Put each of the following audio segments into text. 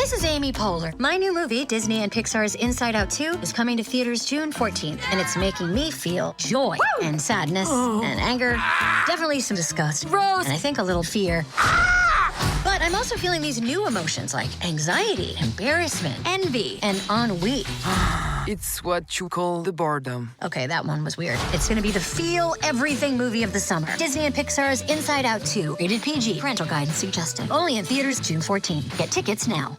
This is Amy Poehler. My new movie, Disney and Pixar's Inside Out 2, is coming to theaters June 14th, and it's making me feel joy and sadness and anger, definitely some disgust, and I think a little fear. But I'm also feeling these new emotions like anxiety, embarrassment, envy, and ennui. It's what you call the boredom. Okay, that one was weird. It's gonna be the feel everything movie of the summer. Disney and Pixar's Inside Out 2, rated PG, parental guidance suggested. Only in theaters June 14th. Get tickets now.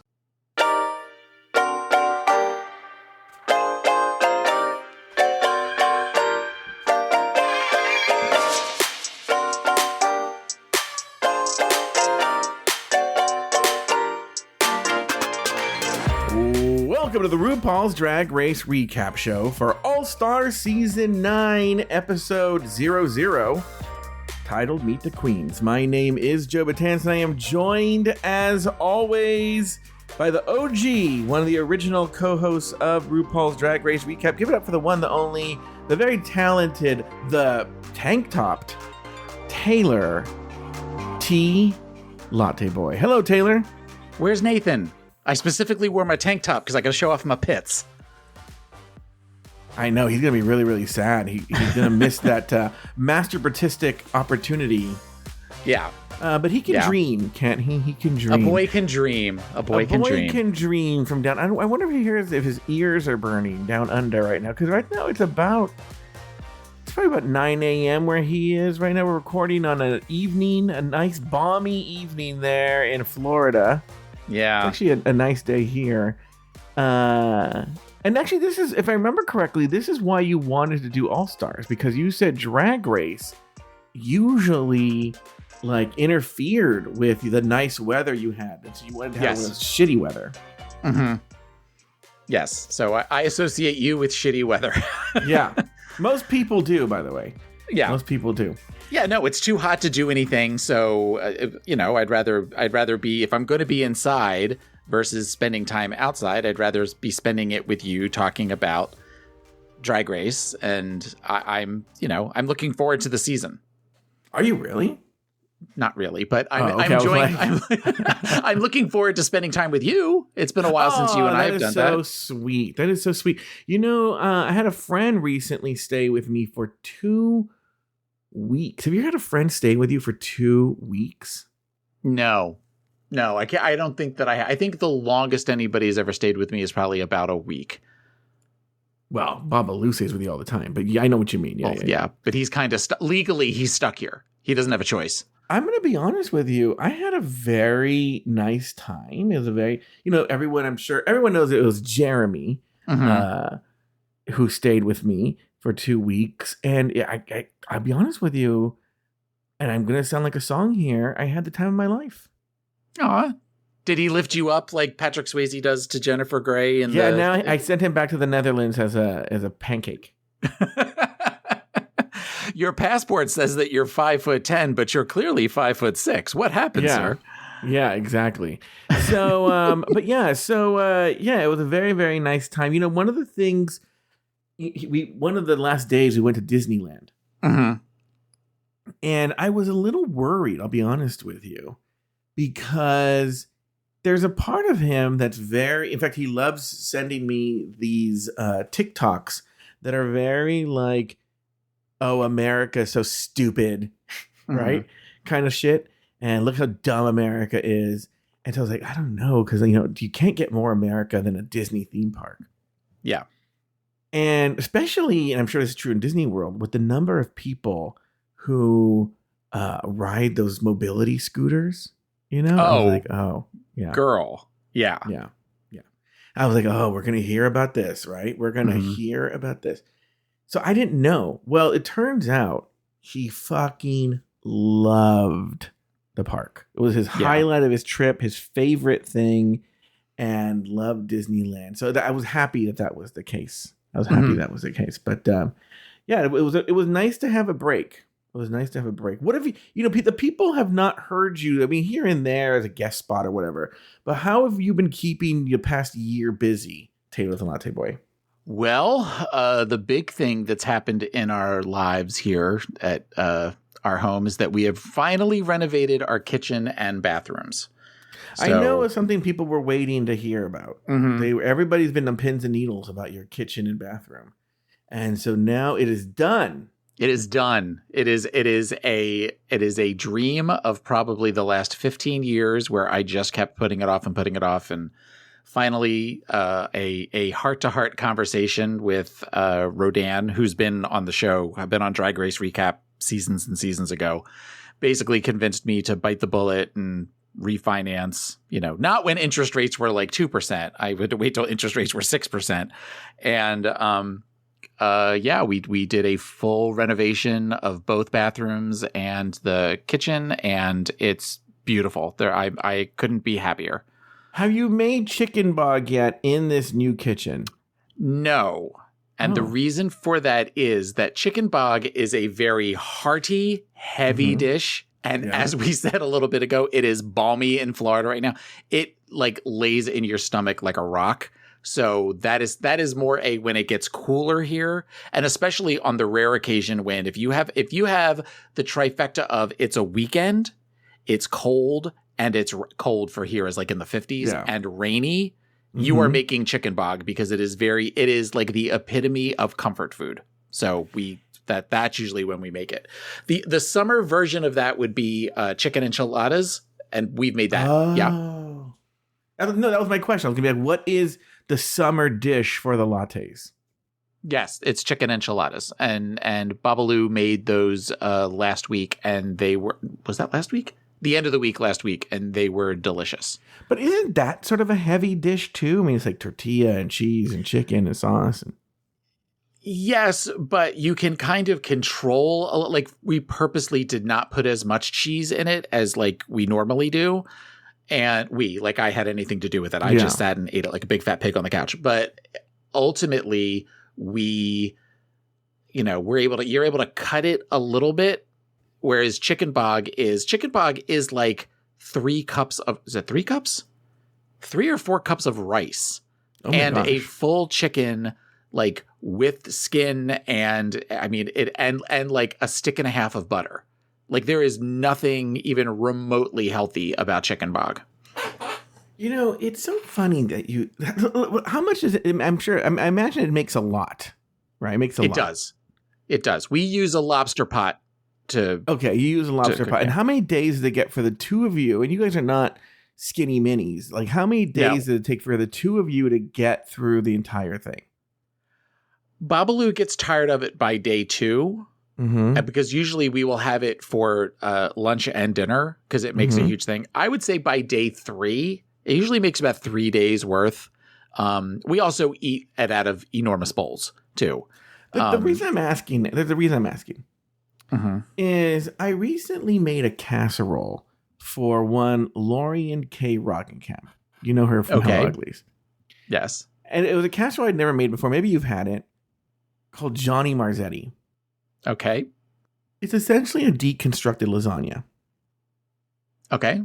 Welcome to the RuPaul's Drag Race Recap Show for All-Star Season 9, Episode 00, titled Meet the Queens. My name is Joe Batanz, and I am joined, as always, by the OG, one of the original co-hosts of RuPaul's Drag Race Recap. Give it up for the one, the only, the very talented, the tank-topped, Taylor T. Latte Boy. Hello, Taylor. Where's Nathan? I specifically wore my tank top because I got to show off my pits. I know, he's going to be really, really sad. He's going to miss that masturbatistic opportunity. Yeah. But he can dream, can't he? He can dream. A boy can dream. A boy can dream from down. I wonder if he hears if his ears are burning down under right now. Because right now it's probably about 9 a.m. where he is. Right now we're recording on a nice balmy evening there in Florida. Yeah. It's actually a nice day here. And actually, this is, if I remember correctly, this is why you wanted to do All-Stars, because you said Drag Race usually interfered with the nice weather you had. And so you wanted to have shitty weather. Mm-hmm. Yes. So I associate you with shitty weather. Yeah. Most people do, by the way. Yeah. Most people do. Yeah, no, it's too hot to do anything. So, I'd rather be, if I'm going to be inside versus spending time outside, I'd rather be spending it with you talking about Drag Race. And I'm looking forward to the season. Are you really? Not really, but I'm enjoying. I'm looking forward to spending time with you. It's been a while since you and I have done that. That is so sweet. That is so sweet. I had a friend recently stay with me for 2 weeks. Have you had a friend stay with you for 2 weeks? No, I can't. I don't think that I think the longest anybody's ever stayed with me is probably about a week. Well, Baba Lou stays with you all the time, but yeah, I know what you mean. Yeah. But he's kind of legally he's stuck here. He doesn't have a choice. I'm going to be honest with you. I had a very nice time. It was a very, I'm sure everyone knows it was Jeremy who stayed with me for 2 weeks. And I'll be honest with you, and I'm going to sound like a song here. I had the time of my life. Aw. Did he lift you up like Patrick Swayze does to Jennifer Grey? Now I sent him back to the Netherlands as a pancake. Your passport says that you're 5'10", but you're clearly 5'6". What happened, sir? Yeah, exactly. So, it was a very, very nice time. One of the things, one of the last days we went to Disneyland. Mm-hmm. And I was a little worried, I'll be honest with you, because there's a part of him that's in fact, he loves sending me these TikToks that are very like, oh, America so stupid, right? Kind of shit. And look how dumb America is. And so I was like, I don't know, because, you can't get more America than a Disney theme park. Yeah. And especially, and I'm sure this is true in Disney World, with the number of people who ride those mobility scooters, I was like, oh, yeah. Girl. Yeah. Yeah. Yeah. I was like, oh, we're going to hear about this, right? We're going to hear about this. So I didn't know. Well, it turns out he fucking loved the park. It was his highlight of his trip, his favorite thing, and loved Disneyland. So I was happy that was the case. But it was nice to have a break. What have you, the people have not heard you, I mean, here and there as a guest spot or whatever, but how have you been keeping your past year busy, Taylor the Latte Boy? Well, the big thing that's happened in our lives here at our home is that we have finally renovated our kitchen and bathrooms. I know it's something people were waiting to hear about. Everybody's been on pins and needles about your kitchen and bathroom. And so now it is done. It is done. It is a dream of probably the last 15 years where I just kept putting it off. And finally, a heart-to-heart conversation with Rodan, who's been on the show. I've been on Drag Race Recap seasons and seasons ago, basically convinced me to bite the bullet and refinance, not when interest rates were like 2%. I would wait till interest rates were 6%. And we did a full renovation of both bathrooms and the kitchen, and it's beautiful. I couldn't be happier. Have you made chicken bog yet in this new kitchen? No. And the reason for that is that chicken bog is a very hearty, heavy dish. And as we said a little bit ago, it is balmy in Florida right now. It like lays in your stomach like a rock. So that is more when it gets cooler here, and especially on the rare occasion when if you have the trifecta of it's a weekend, it's cold, and it's cold for here is like in the 50s and rainy, you are making chicken bog because it is like the epitome of comfort food. So that's usually when we make it. The summer version of that would be chicken enchiladas, and we've made that. Oh. Yeah. No, that was my question. I was gonna be like, what is the summer dish for the lattes? Yes, it's chicken enchiladas, and Babalu made those last week, and was that last week? The end of the week last week, and they were delicious. But isn't that sort of a heavy dish too? I mean, it's like tortilla and cheese and chicken and sauce. Yes, but you can kind of control. Like we purposely did not put as much cheese in it as like we normally do. And I had anything to do with it. I just sat and ate it like a big fat pig on the couch. But ultimately, you're able to cut it a little bit. Whereas chicken bog is like 3 cups of, is it 3 cups? 3 or 4 cups of rice and a full chicken, like with skin and like a stick and a half of butter. Like there is nothing even remotely healthy about chicken bog. It's so funny that how much is it? I imagine it makes a lot, right? It makes a lot. It does. We use a lobster pot Okay, you use a lobster pot. And how many days did it get for the two of you? And you guys are not skinny minis. Like how many days did it take for the two of you to get through the entire thing? Babalu gets tired of it by day 2. Because usually we will have it for lunch and dinner because it makes a huge thing. I would say by day 3, it usually makes about 3 days worth. We also eat it out of enormous bowls too. The reason I'm asking is I recently made a casserole for one Lori and Kay Rockenkamp. You know her from Hello Uglies. Yes. And it was a casserole I'd never made before. Maybe you've had it. Called Johnny Marzetti. Okay. It's essentially a deconstructed lasagna. Okay.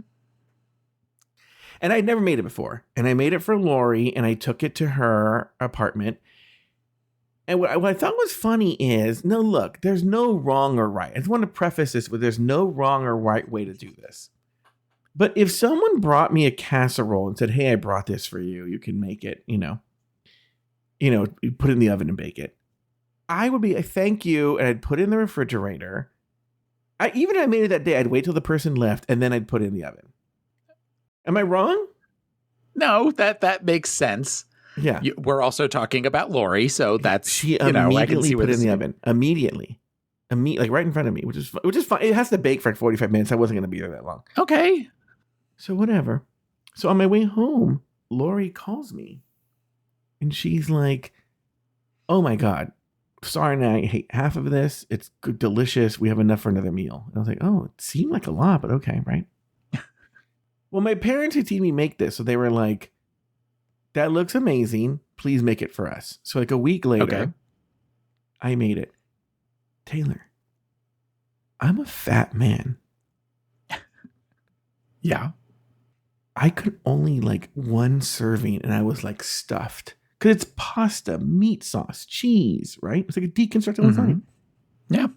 And I'd never made it before. And I made it for Lori, and I took it to her apartment. And what I thought was funny is, no, look, there's no wrong or right. I just want to preface this with there's no wrong or right way to do this. But if someone brought me a casserole and said, hey, I brought this for you, you can make it, you put it in the oven and bake it. I would be a thank you, and I'd put it in the refrigerator. I made it that day. I'd wait till the person left, and then I'd put it in the oven. Am I wrong? No, that makes sense. Yeah. We're also talking about Lori, so that's she immediately put it in the oven. Immediately, like right in front of me, which is fine. It has to bake for like 45 minutes. I wasn't going to be there that long. Okay. So whatever. So on my way home, Lori calls me, and she's like, "Oh my God. Sorry, I hate half of this. It's good, delicious. We have enough for another meal." And I was like, oh, it seemed like a lot, but okay, right? Well, my parents had seen me make this, so they were like, that looks amazing. Please make it for us. So like a week later, I made it. Taylor, I'm a fat man. Yeah. I could only like one serving, and I was like stuffed. Because it's pasta, meat sauce, cheese, right? It's like a deconstructed lasagna. Yeah.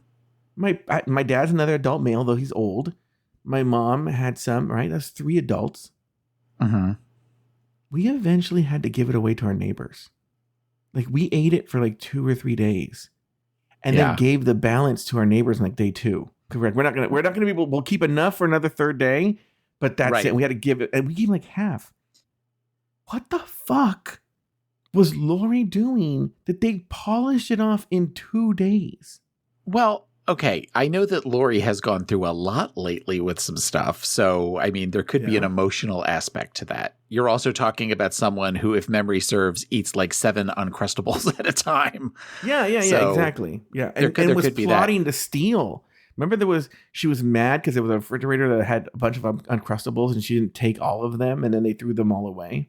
My dad's another adult male, though he's old. My mom had some, right? That's 3 adults. we eventually had to give it away to our neighbors. Like, we ate it for like 2 or 3 days, and then gave the balance to our neighbors on like day 2. Correct. We're not gonna be able. We'll keep enough for another 3rd day, but that's it. We had to give it, and we gave like half. What the fuck was Lori doing that they polished it off in 2 days? Well, okay, I know that Lori has gone through a lot lately with some stuff. So, I mean, there could be an emotional aspect to that. You're also talking about someone who, if memory serves, eats like 7 Uncrustables at a time. Yeah, exactly. Yeah, and was plotting to steal. Remember, she was mad because there was a refrigerator that had a bunch of Uncrustables, and she didn't take all of them, and then they threw them all away.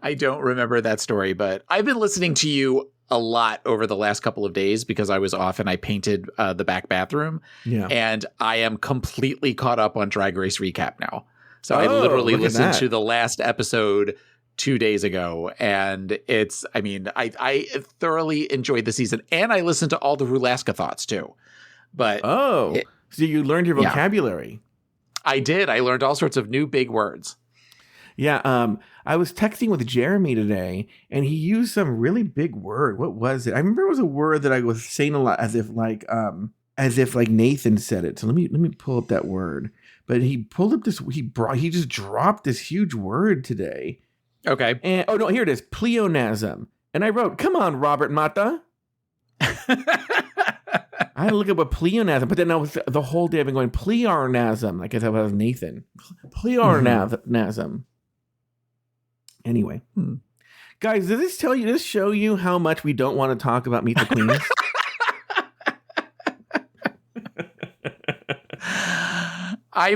I don't remember that story, but I've been listening to you a lot over the last couple of days because I was off and I painted the back bathroom. Yeah. And I am completely caught up on Drag Race Recap now. So I literally listened to the last episode 2 days ago. And I thoroughly enjoyed the season. And I listened to all the Rulaska thoughts too. But so you learned your vocabulary. I did. I learned all sorts of new big words. Yeah, I was texting with Jeremy today, and he used some really big word. What was it? I remember it was a word that I was saying a lot, as if Nathan said it. So let me pull up that word. But he pulled up this. He just dropped this huge word today. Okay. And here it is, pleonasm. And I wrote, "Come on, Robert Mata." I had to look up a pleonasm, but then I was the whole day I've been going pleonasm. Like I thought it was Nathan. Pleonasm. Anyway, guys, does this show you how much we don't want to talk about Meet the Queens? I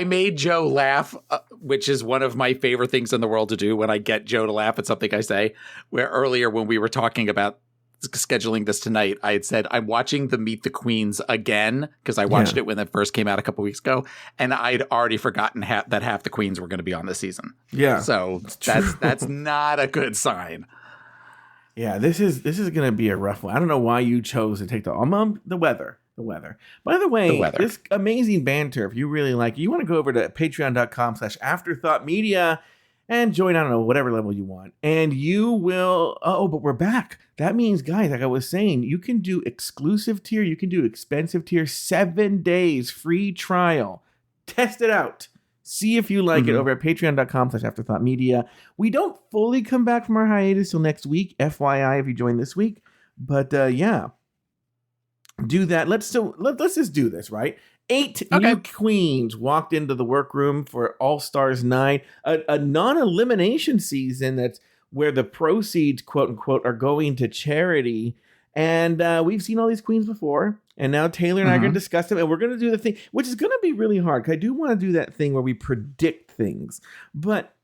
made Joe laugh, which is one of my favorite things in the world to do when I get Joe to laugh at something I say. Where earlier when we were talking about scheduling this tonight, I had said I'm watching the Meet the Queens again because I watched it when it first came out a couple weeks ago, and I'd already forgotten that half the queens were going to be on this season. Yeah, so that's not a good sign. Yeah, this is going to be a rough one. I don't know why you chose to take the weather. The weather. By the way, this amazing banter, if you really like it, you want to go over to patreon.com/afterthoughtmedia and join, I don't know, whatever level you want. And you will, but we're back. That means, guys, like I was saying, you can do exclusive tier, you can do expensive tier, 7 days free trial. Test it out. See if you like it over at patreon.com/afterthoughtmedia. We don't fully come back from our hiatus till next week, FYI, if you join this week. But yeah, do that. Let's just do this, right? 8 new queens walked into the workroom for All Stars 9, a non-elimination season that's where the proceeds, quote unquote, are going to charity. And we've seen all these queens before, and now Taylor and I are going to discuss them, and we're going to do the thing, which is going to be really hard, because I do want to do that thing where we predict things. But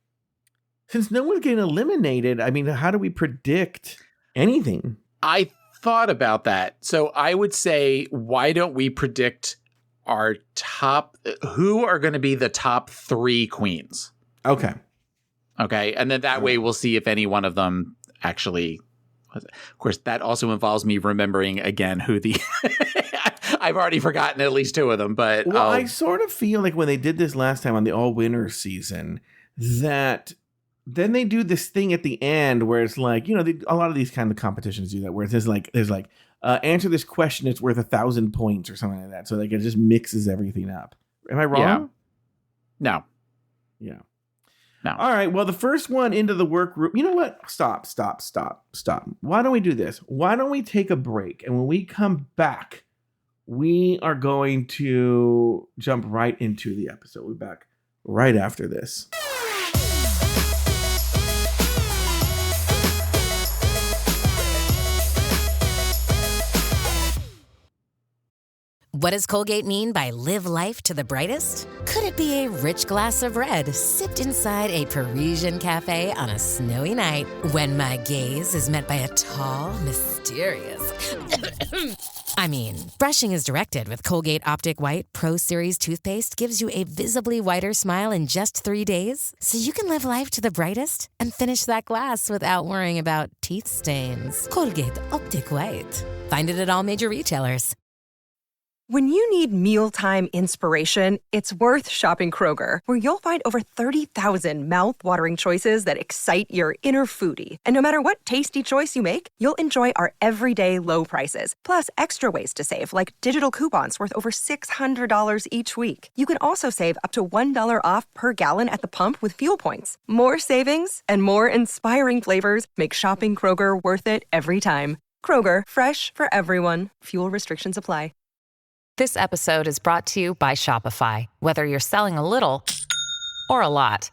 since no one's getting eliminated, I mean, how do we predict anything? I thought about that. So I would say, why don't we predict our who are going to be the top 3 queens? Okay. And then that way we'll see if any one of them actually, of course, that also involves me remembering again who the, I've already forgotten at least 2 of them, but. Well, I sort of feel like when they did this last time on the all winners season, that then they do this thing at the end where it's like, you know, a lot of these kind of competitions do that, where there's like, answer this question, it's worth 1,000 points or something like that. So like it just mixes everything up. Am I wrong? Yeah. No. Yeah. No. All right. Well, the first one into the workroom. You know what? Stop. Why don't we do this? Why don't we take a break? And when we come back, we are going to jump right into the episode. We'll be back right after this. What does Colgate mean by live life to the brightest? Could it be a rich glass of red sipped inside a Parisian cafe on a snowy night when my gaze is met by a tall, mysterious... I mean, brushing is directed with Colgate Optic White Pro Series toothpaste gives you a visibly whiter smile in just 3 days, so you can live life to the brightest and finish that glass without worrying about teeth stains. Colgate Optic White. Find it at all major retailers. When you need mealtime inspiration, it's worth shopping Kroger, where you'll find over 30,000 mouth-watering choices that excite your inner foodie. And no matter what tasty choice you make, you'll enjoy our everyday low prices, plus extra ways to save, like digital coupons worth over $600 each week. You can also save up to $1 off per gallon at the pump with fuel points. More savings and more inspiring flavors make shopping Kroger worth it every time. Kroger, fresh for everyone. Fuel restrictions apply. This episode is brought to you by Shopify. Whether you're selling a little or a lot,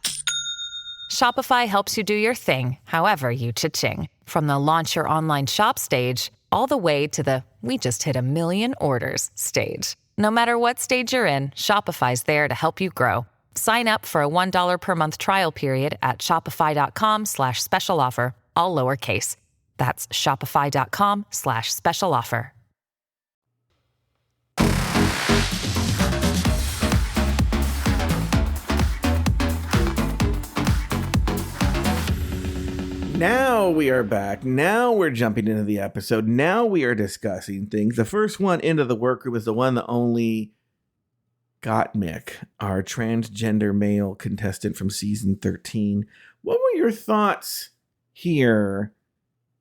Shopify helps you do your thing, however you cha-ching. From the launch your online shop stage, all the way to the we just hit 1 million orders stage. No matter what stage you're in, Shopify's there to help you grow. Sign up for a $1 per month trial period at shopify.com/special offer, all lowercase. That's shopify.com/special offer. Now we are back. Now we're jumping into the episode. Now we are discussing things. The first one into the workroom is the one that only Gotmik, our transgender male contestant from season 13. What were your thoughts here,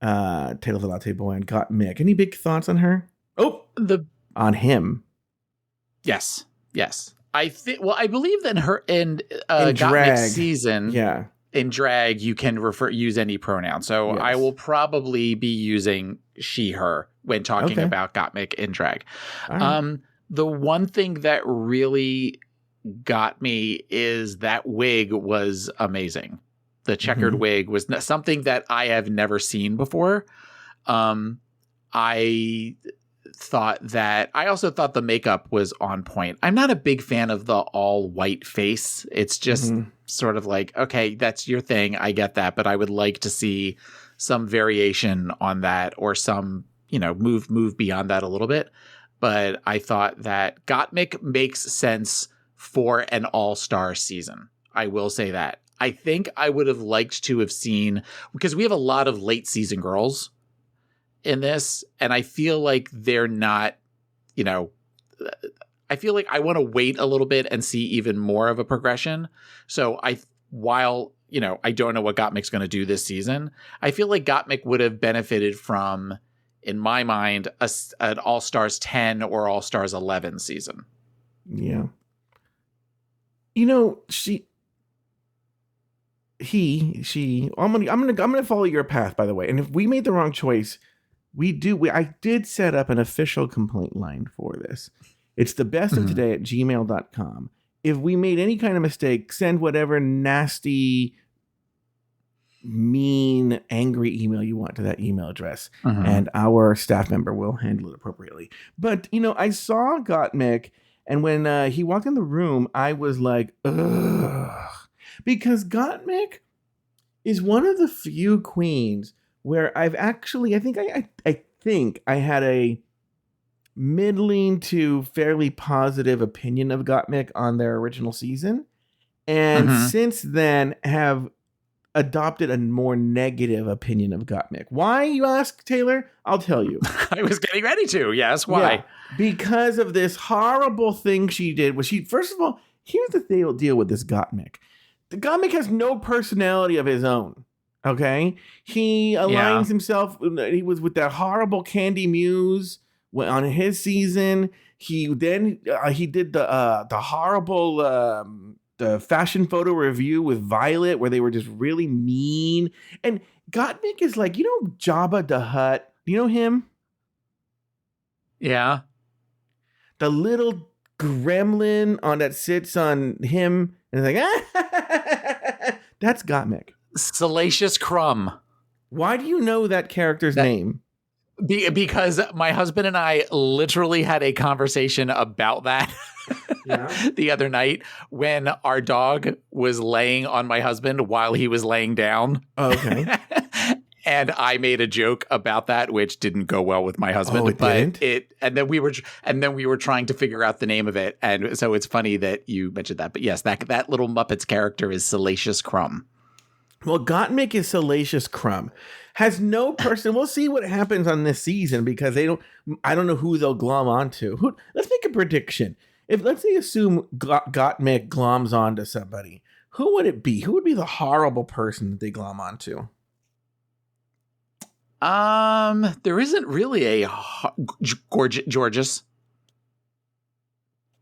Taylor the Latte Boy and Gotmik? Any big thoughts on her? On him. Yes. I think. Well, I believe that her in Gotmik's season. Yeah. In drag, you can use any pronoun. So Yes. I will probably be using she, her when talking about Gotmik in drag. Right. The one thing that really got me is that wig was amazing. The checkered wig was something that I have never seen before. I also thought the makeup was on point. I'm not a big fan of the all white face. It's just sort of like, okay, that's your thing. I get that, but I would like to see some variation on that or some, move beyond that a little bit. But I thought that Gotmik makes sense for an all-star season. I will say that. I think I would have liked to have seen, because we have a lot of late season girls in this, and I feel like they're not, I feel like I want to wait a little bit and see even more of a progression. So while I don't know what Gotmik's going to do this season, I feel like Gotmik would have benefited from, in my mind, an All-Stars 10 or All-Stars 11 season. Yeah. I'm gonna follow your path, by the way. And if we made the wrong choice, I did set up an official complaint line for this. It's thebestoftoday@gmail.com. If we made any kind of mistake, send whatever nasty, mean, angry email you want to that email address, and our staff member will handle it appropriately. But, I saw Gotmik, and when he walked in the room, I was like, ugh. Because Gotmik is one of the few queens where I've actually, I think I had a middling to fairly positive opinion of Gotmik on their original season. And since then have adopted a more negative opinion of Gotmik. Why, you ask, Taylor? I'll tell you. I was getting ready to. Yes, why? Yeah, because of this horrible thing she did. First of all, here's the deal with this Gotmik. The Gotmik has no personality of his own. Okay, he aligns himself. He was with that horrible Candy Muse on his season. He did the horrible the fashion photo review with Violet, where they were just really mean. And Gotmik is like, Jabba the Hutt. Do you know him? Yeah, the little gremlin that sits on him and is like, that's Gotmik. Salacious Crumb. Why do you know that character's name? Because my husband and I literally had a conversation about that the other night when our dog was laying on my husband while he was laying down. Oh, okay. And I made a joke about that, which didn't go well with my husband. And then we were trying to figure out the name of it. And so it's funny that you mentioned that. But yes, that little Muppets character is Salacious Crumb. Well, Gotmik is Salacious Crumb. Has no person. We'll see what happens on this season because I don't know who they'll glom onto. Let's make a prediction. Let's assume Gotmik gloms onto somebody. Who would it be? Who would be the horrible person that they glom onto? There isn't really a Georges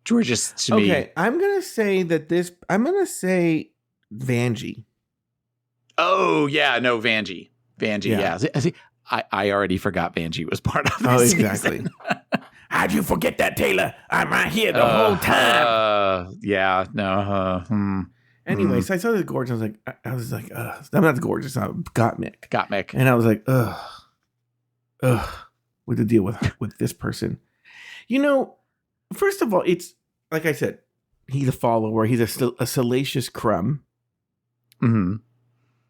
to me. Okay, I'm gonna say Vanjie. Oh yeah, no, Vanjie, yeah. See, I already forgot Vanjie was part of this. Oh, exactly. How'd you forget that, Taylor? I'm right here the whole time. Yeah, no. Anyway, so I saw this gorgeous. I was like, I'm not gorgeous. I'm Gotmik. And I was like, what's the deal with this person? First of all, it's like I said, he's a follower. He's a salacious crumb. Mm-hmm.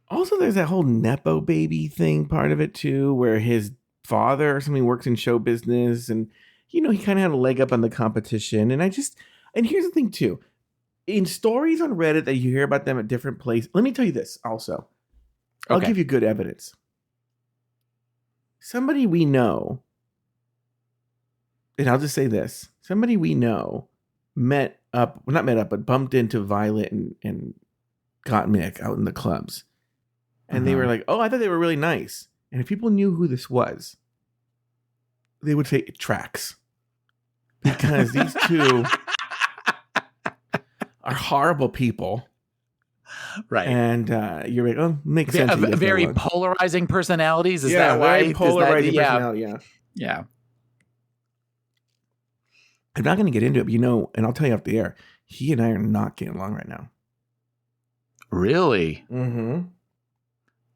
Also, there's that whole Nepo baby thing part of it too, where his father or something works in show business, and he kind of had a leg up on the competition. And here's the thing too. In stories on Reddit that you hear about them at different places, let me tell you this also. I'll give you good evidence. Somebody we know, and I'll just say this, somebody we know but bumped into Violet and Gotmik out in the clubs. And they were like, oh, I thought they were really nice. And if people knew who this was, they would say it tracks. Because these two are horrible people. Right. And you're like, oh, makes sense. Very polarizing personalities. Is that why? Very polarizing personality, yeah. I'm not going to get into it, but and I'll tell you off the air, he and I are not getting along right now. Really? Mm-hmm.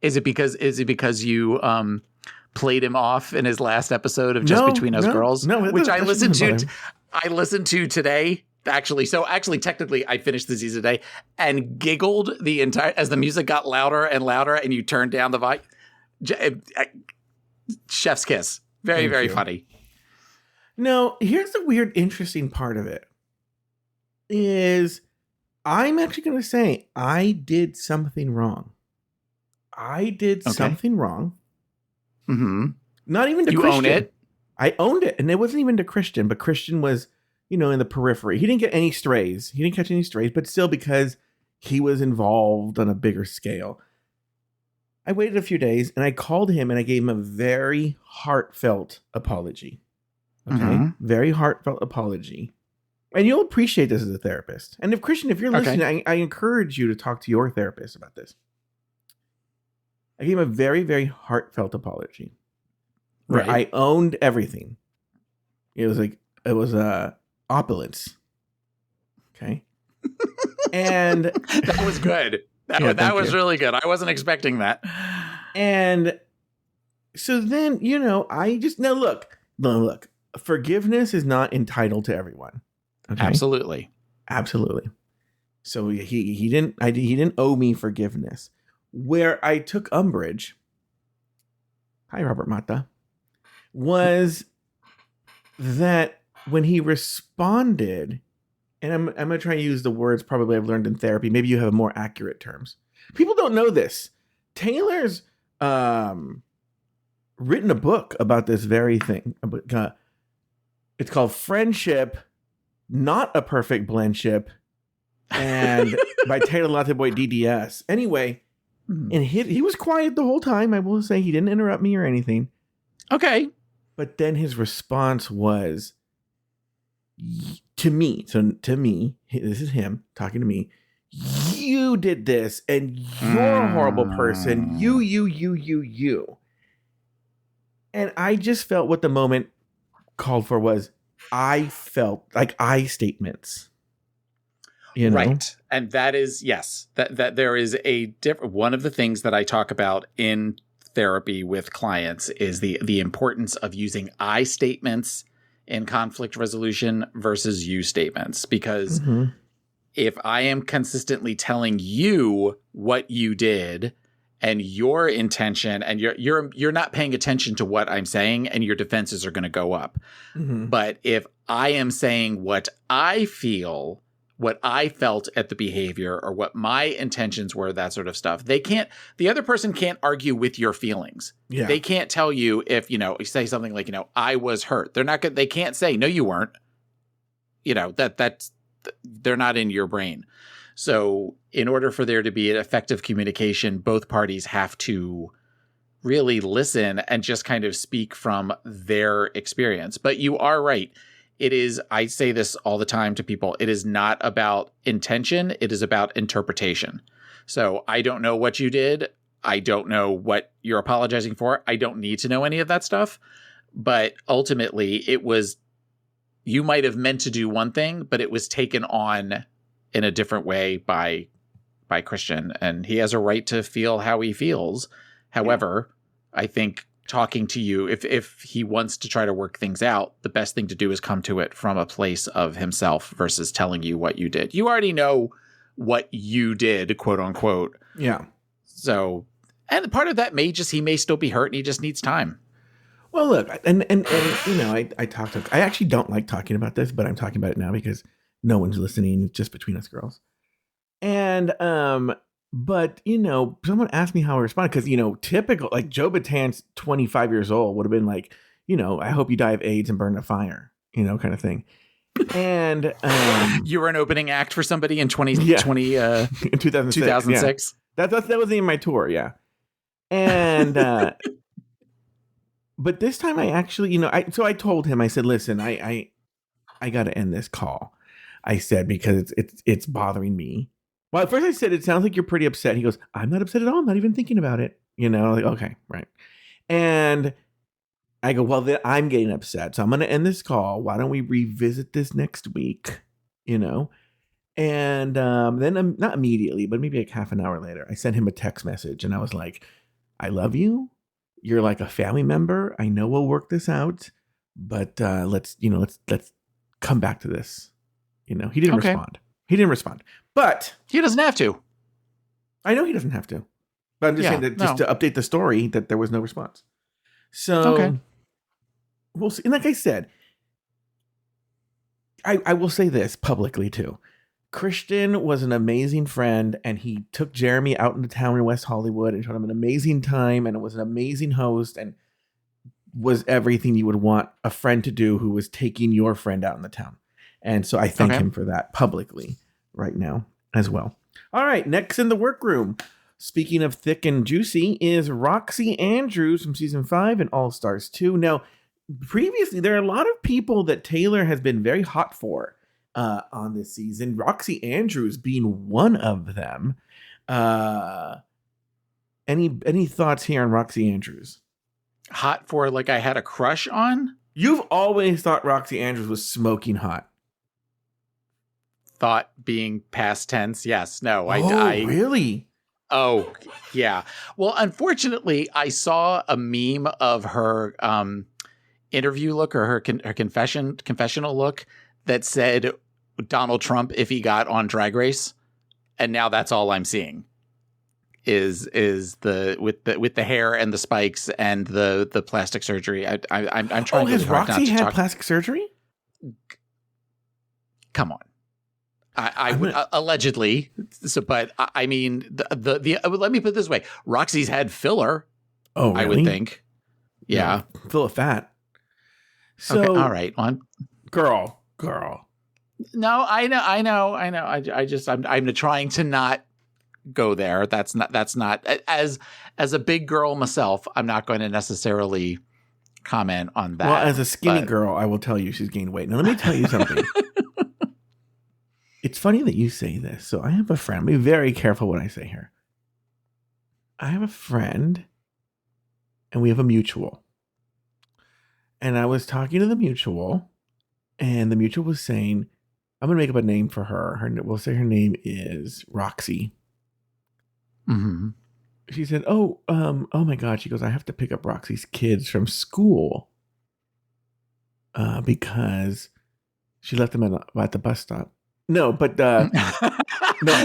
Is it because you played him off in his last episode of Just Between Us Girls? No, which I listened to. I listened to today. Actually, technically, I finished the season today and giggled the entire as the music got louder and louder, and you turned down the volume. Chef's kiss. Very, very funny. No, here's the weird, interesting part of it. Is I'm actually going to say I did something wrong. Something wrong. Mm-hmm. Not even to Christian. You own it? I owned it. And it wasn't even to Christian, but Christian was, in the periphery. He didn't get any strays. He didn't catch any strays, but still because he was involved on a bigger scale. I waited a few days and I called him and I gave him a very heartfelt apology. Okay? Mm-hmm. Very heartfelt apology. And you'll appreciate this as a therapist. And if Christian, if you're listening, I encourage you to talk to your therapist about this. I gave him a very, very heartfelt apology. Where I owned everything. It was opulence. Okay. And that was good. That was really good. I wasn't expecting that. And so then, I just look, forgiveness is not entitled to everyone. Okay? Absolutely. So he didn't owe me forgiveness. Where I took umbrage, hi Robert Mata, was that when he responded, and I'm going to try and use the words probably I've learned in therapy. Maybe you have more accurate terms. People don't know this. Taylor's written a book about this very thing. It's called Friendship, Not a Perfect Blendship, and by Taylor Latteboy DDS. Anyway, and he was quiet the whole time. I will say he didn't interrupt me or anything. Okay. But then his response was, to me, this is him talking to me, you did this and you're a horrible person. You. And I just felt what the moment called for was, I felt like I statements. Right. And that is, yes, that there is a different, one of the things that I talk about in therapy with clients is the importance of using I statements in conflict resolution versus you statements. Because if I am consistently telling you what you did and your intention, and you're not paying attention to what I'm saying, and your defenses are going to go up. But if I am saying what I feel what I felt at the behavior or what my intentions were, that sort of stuff. The other person can't argue with your feelings. Yeah. They can't tell you if, you say something like, I was hurt. They can't say, no, you weren't. They're not in your brain. So in order for there to be an effective communication, both parties have to really listen and just kind of speak from their experience. But you are right. I say this all the time to people, it is not about intention, it is about interpretation. So I don't know what you did. I don't know what you're apologizing for. I don't need to know any of that stuff. But ultimately, you might have meant to do one thing, but it was taken on in a different way by Christian. And he has a right to feel how he feels. However, I think talking to you, if he wants to try to work things out, the best thing to do is come to it from a place of himself versus telling you what you did. You already know what you did, quote unquote. Yeah. So, and part of that he may still be hurt and he just needs time. Well, look, and I talked to, I actually don't like talking about this, but I'm talking about it now because no one's listening. It's just between us girls. And, but, someone asked me how I responded because, typical, like Joe Batan's 25 years old would have been like, I hope you die of AIDS and burn in a fire, kind of thing. And you were an opening act for somebody in 2006. 2006. Yeah. That was in my tour, yeah. And but this time I actually, so I told him, I said, listen, I got to end this call. I said because it's bothering me. Well, at first I said, it sounds like you're pretty upset. He goes, I'm not upset at all. I'm not even thinking about it. Like, okay, right. And I go, well, then I'm getting upset. So I'm going to end this call. Why don't we revisit this next week? And then not immediately, but maybe like half an hour later, I sent him a text message and I was like, I love you. You're like a family member. I know we'll work this out, but let's come back to this. He didn't respond. He didn't respond. But he doesn't have to. I know he doesn't have to. But I'm just saying that just to update the story that there was no response. So we'll see. And like I said, I will say this publicly too. Christian was an amazing friend and he took Jeremy out into town in West Hollywood and showed him an amazing time and was an amazing host and was everything you would want a friend to do who was taking your friend out in the town. And so I thank him for that publicly right now as well. All right, next in the workroom, speaking of thick and juicy, is Roxxxy Andrews from season 5 and All Stars 2. Now, previously, there are a lot of people that Taylor has been very hot for on this season. Roxxxy Andrews being one of them. Any thoughts here on Roxxxy Andrews? Hot for like I had a crush on? You've always thought Roxxxy Andrews was smoking hot. Thought being past tense. Yes. No. Really? Oh, yeah. Well, unfortunately, I saw a meme of her interview look or her confessional look that said Donald Trump if he got on Drag Race, and now that's all I'm seeing is the with the hair and the spikes and the plastic surgery. I'm trying. Has Roxxxy had plastic surgery? Come on. I would allegedly, but I mean the let me put it this way: Roxy's had filler. Oh, really? I would think. Yeah, full of fat. So, okay, all right, on girl. No, I know. I'm trying to not go there. That's not as a big girl myself. I'm not going to necessarily comment on that. Well, as a skinny girl, I will tell you she's gained weight. Now, let me tell you something. It's funny that you say this. So I have a friend. Be very careful what I say here. I have a friend, and we have a mutual. And I was talking to the mutual, and the mutual was saying, I'm going to make up a name for her. We'll say her name is Roxy. Mm-hmm. She said, oh my God. She goes, I have to pick up Roxy's kids from school because she left them at the bus stop. No, but no.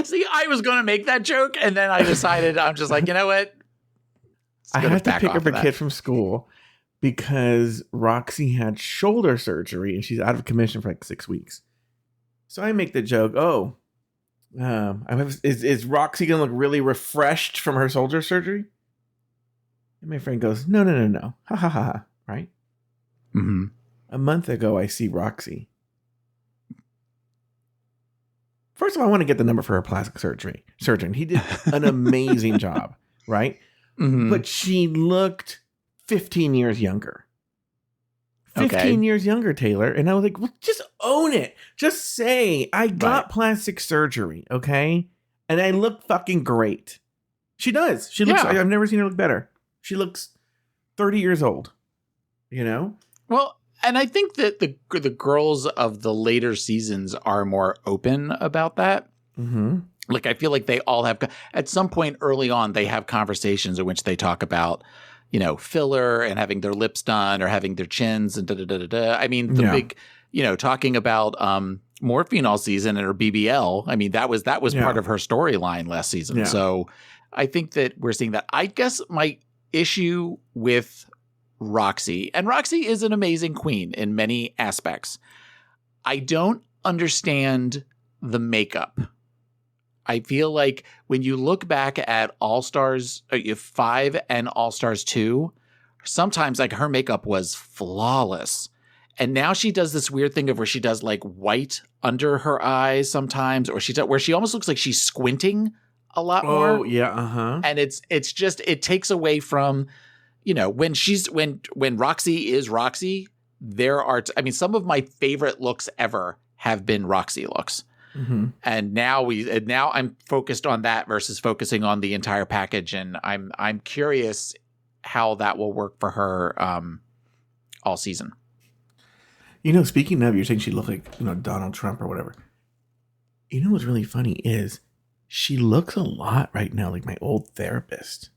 See, I was going to make that joke, and then I decided I'm just like, you know what? I have to pick up her kid from school because Roxy had shoulder surgery and she's out of commission for like 6 weeks. So I make the joke, is Roxy going to look really refreshed from her shoulder surgery? And my friend goes, no. Ha ha ha ha. Right? Mm-hmm. A month ago, I see Roxy. First of all, I want to get the number for her plastic surgeon. He did an amazing job, right? Mm-hmm. But she looked 15 years younger. 15 years younger, Taylor. And I was like, well, just own it. Just say, I got plastic surgery, okay? And I look fucking great. She does. She looks, I've never seen her look better. She looks 30 years old, you know? Well, and I think that the girls of the later seasons are more open about that. Mm-hmm. Like, I feel like they all have, at some point early on, they have conversations in which they talk about, you know, filler and having their lips done or having their chins and da-da-da-da-da. I mean, the big, you know, talking about morphine all season and her BBL. I mean, that was part of her storyline last season. Yeah. So I think that we're seeing that. I guess my issue with Roxxxy, and Roxxxy is an amazing queen in many aspects. I don't understand the makeup. I feel like when you look back at All-Stars 5 and All-Stars 2, sometimes like her makeup was flawless. And now she does this weird thing of where she does like white under her eyes sometimes, or where she almost looks like she's squinting a lot more. Oh, yeah, uh-huh. And it's just, it takes away from, you know, when Roxxxy is Roxxxy, some of my favorite looks ever have been Roxxxy looks. Mm-hmm. And now I'm focused on that versus focusing on the entire package, and I'm curious how that will work for her all season. You know, speaking of, you're saying she looked like, you know, Donald Trump or whatever. You know what's really funny is she looks a lot right now like my old therapist.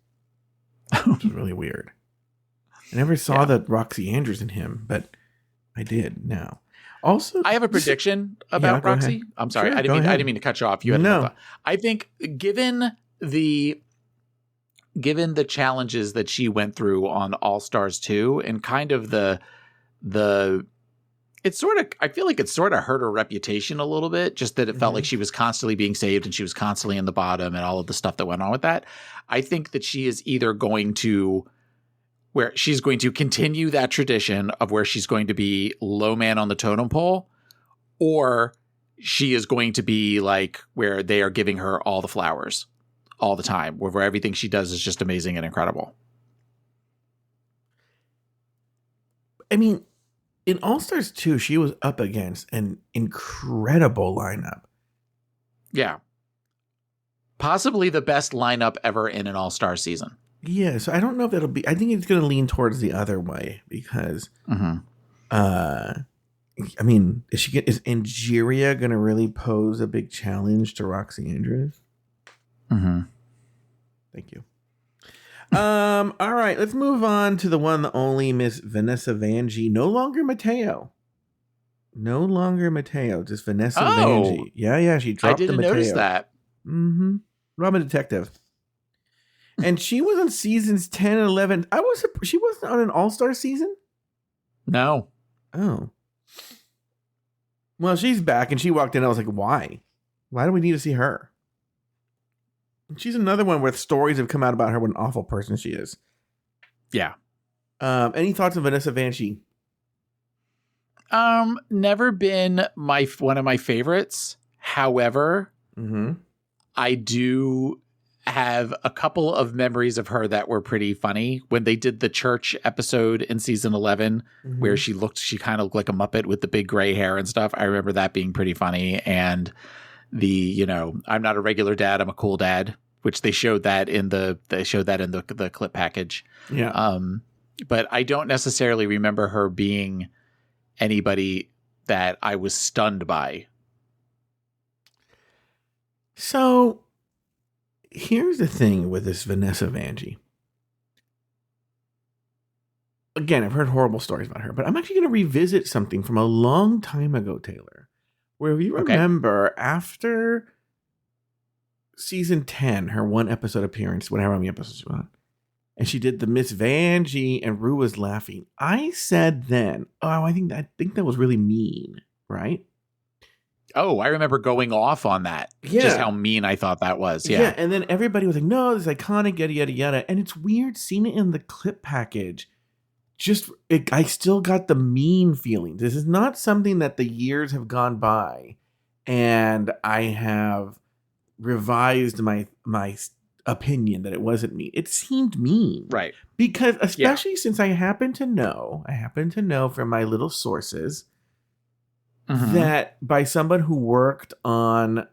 Which is really weird. I never saw the Roxxxy Andrews in him, but I did now. Also, I have a prediction about Roxxxy. I'm sorry. Sure, I didn't mean to cut you off. You had enough. I think given the challenges that she went through on All-Stars 2 and kind of I feel like it sort of hurt her reputation a little bit, just that it felt like she was constantly being saved and she was constantly in the bottom and all of the stuff that went on with that. I think that she is either going to continue that tradition of where she's going to be low man on the totem pole, or she is going to be like where they are giving her all the flowers all the time, where everything she does is just amazing and incredible. I mean, in All-Stars 2, she was up against an incredible lineup. Yeah. Possibly the best lineup ever in an All-Star season. Yeah, so I don't know if that'll be. I think it's going to lean towards the other way because, I mean, is Angeria going to really pose a big challenge to Roxxxy Andrews? Mm-hmm. Thank you. All right, let's move on to the one, the only Miss Vanessa Vanjie. No longer Mateo, just Vanessa Vanjie. Yeah, she dropped the Mateo. I didn't notice that. Mm-hmm. Robin Detective. And she was on seasons 10 and 11. She wasn't on an All-Star season? No. Oh. Well, she's back, and she walked in. I was like, why? Why do we need to see her? And she's another one where stories have come out about her, what an awful person she is. Yeah. Any thoughts on Vanessa Vanjie? Never been one of my favorites. However, I do have a couple of memories of her that were pretty funny when they did the church episode in season 11 where she kind of looked like a Muppet with the big gray hair and stuff. I remember that being pretty funny. And I'm not a regular dad, I'm a cool dad, which they showed that in the clip package. Yeah. But I don't necessarily remember her being anybody that I was stunned by. So here's the thing with this Vanessa Vanjie. Again, I've heard horrible stories about her, but I'm actually going to revisit something from a long time ago, Taylor, where if you remember after season 10, her one episode appearance, whatever many episodes she was on, and she did the Miss Vanjie and Rue was laughing. I said then, I think that was really mean, right? Oh, I remember going off on that. Yeah. Just how mean I thought that was. Yeah. And then everybody was like, no, this is iconic, yada, yada, yada. And it's weird seeing it in the clip package. I still got the mean feeling. This is not something that the years have gone by and I have revised my opinion that it wasn't mean. It seemed mean. Right. Because especially since I happen to know from my little sources that by someone who worked on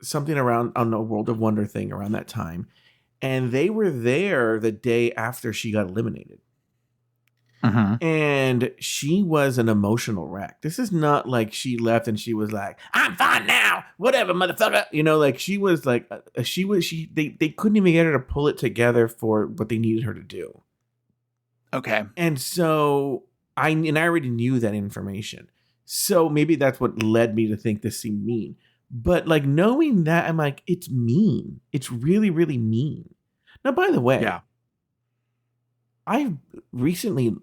something on the World of Wonder thing around that time, and they were there the day after she got eliminated. And she was an emotional wreck. This is not like she left and she was like, I'm fine now, whatever, motherfucker. You know, like she was like, they couldn't even get her to pull it together for what they needed her to do. Okay. And so I already knew that information. So maybe that's what led me to think this seemed mean. But like knowing that, I'm like, it's mean. It's really, really mean. Now, by the way, I recently,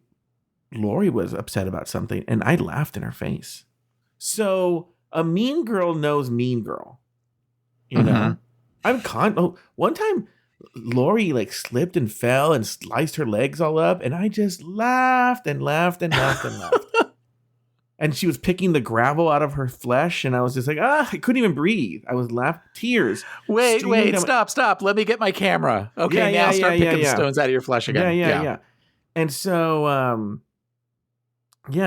Lori was upset about something and I laughed in her face. So a mean girl knows mean girl. You know, one time Lori like slipped and fell and sliced her legs all up. And I just laughed and laughed and laughed and laughed. And she was picking the gravel out of her flesh. And I was just like, I couldn't even breathe. I was laughing, tears. Wait, stop. Let me get my camera. Okay, now start picking stones out of your flesh again. Yeah. And so,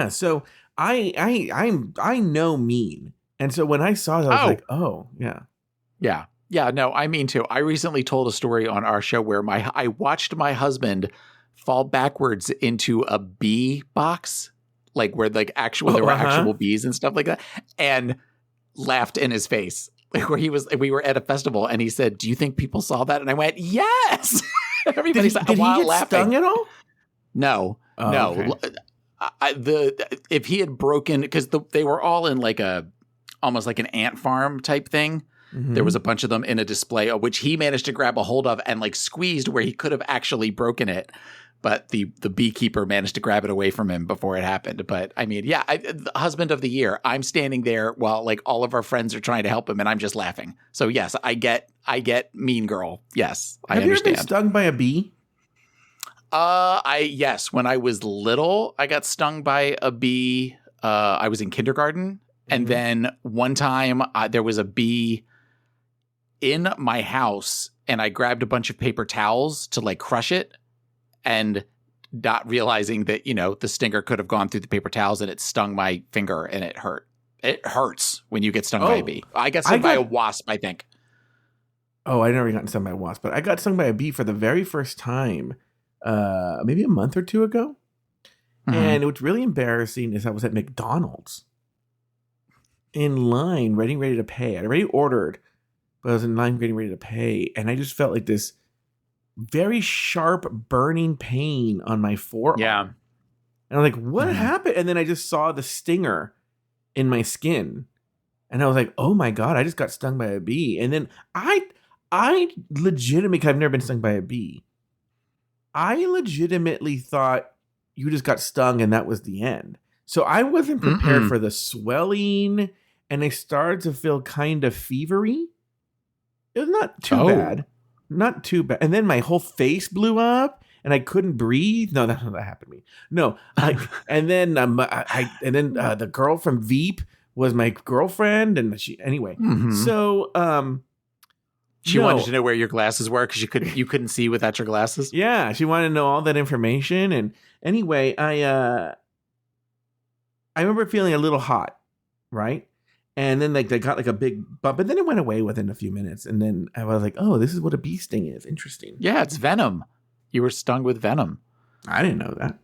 so I know mean. And so when I saw that, I was like, oh, yeah. Yeah. Yeah, no, I mean too. I recently told a story on our show where I watched my husband fall backwards into a bee box, like where like there were actual bees and stuff like that, and laughed in his face. Like where we were at a festival and he said, "Do you think people saw that?" And I went, "Yes." Everybody's did he get laughing. Stung at all? No, no. Okay. If he had broken, because they were all in like almost like an ant farm type thing. Mm-hmm. There was a bunch of them in a display, which he managed to grab a hold of and like squeezed where he could have actually broken it. But the beekeeper managed to grab it away from him before it happened. But I mean, the husband of the year, I'm standing there while like all of our friends are trying to help him and I'm just laughing. So yes, I get mean girl. Yes, I understand. Have you ever been stung by a bee? Yes, when I was little, I got stung by a bee. I was in kindergarten. And then one time there was a bee in my house and I grabbed a bunch of paper towels to like crush it and not realizing that, the stinger could have gone through the paper towels and it stung my finger and it hurt. It hurts when you get stung by a bee. I got stung by a wasp, I think. Oh, I never gotten stung by a wasp, but I got stung by a bee for the very first time, maybe a month or two ago. Mm-hmm. And what's really embarrassing is I was at McDonald's in line, ready to pay. I'd already ordered, but I was in line getting ready to pay. And I just felt like this very sharp burning pain on my forearm. Yeah. And I'm like, what happened? And then I just saw the stinger in my skin. And I was like, oh my God, I just got stung by a bee. And then I legitimately, because I've never been stung by a bee, I legitimately thought you just got stung and that was the end. So I wasn't prepared for the swelling and I started to feel kind of fevery. It was not too bad. Not too bad. And then my whole face blew up and I couldn't breathe. No, that happened to me. No. And then the girl from Veep was my girlfriend and anyway. Mm-hmm. So, she wanted to know where your glasses were because you couldn't see without your glasses. Yeah. She wanted to know all that information. And anyway, I remember feeling a little hot. Right. And then they got like a big bump, and then it went away within a few minutes. And then I was like, oh, this is what a bee sting is. Interesting. Yeah, it's venom. You were stung with venom. I didn't know that.